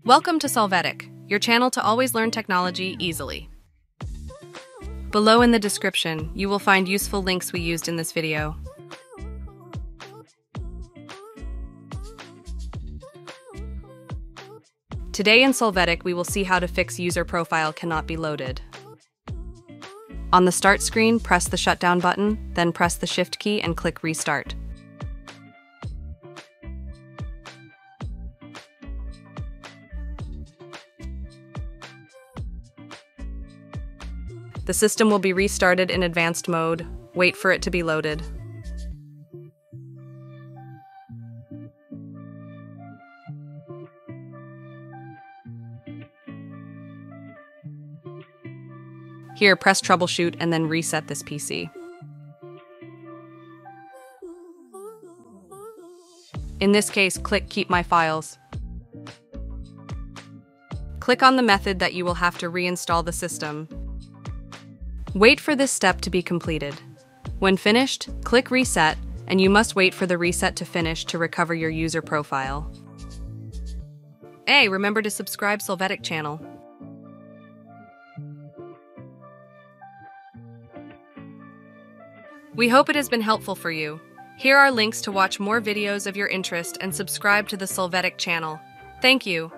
Welcome to Solvetic, your channel to always learn technology easily. Below in the description, you will find useful links we used in this video. Today in Solvetic, we will see how to fix user profile cannot be loaded. On the start screen, press the shutdown button, then press the shift key and click restart. The system will be restarted in advanced mode. Wait for it to be loaded. Here, press troubleshoot and then reset this PC. In this case, click Keep My Files. Click on the method that you will have to reinstall the system. Wait for this step to be completed. When finished, click Reset, and you must wait for the reset to finish to recover your user profile. Hey, remember to subscribe Solvetic channel. We hope it has been helpful for you. Here are links to watch more videos of your interest and subscribe to the Solvetic channel. Thank you.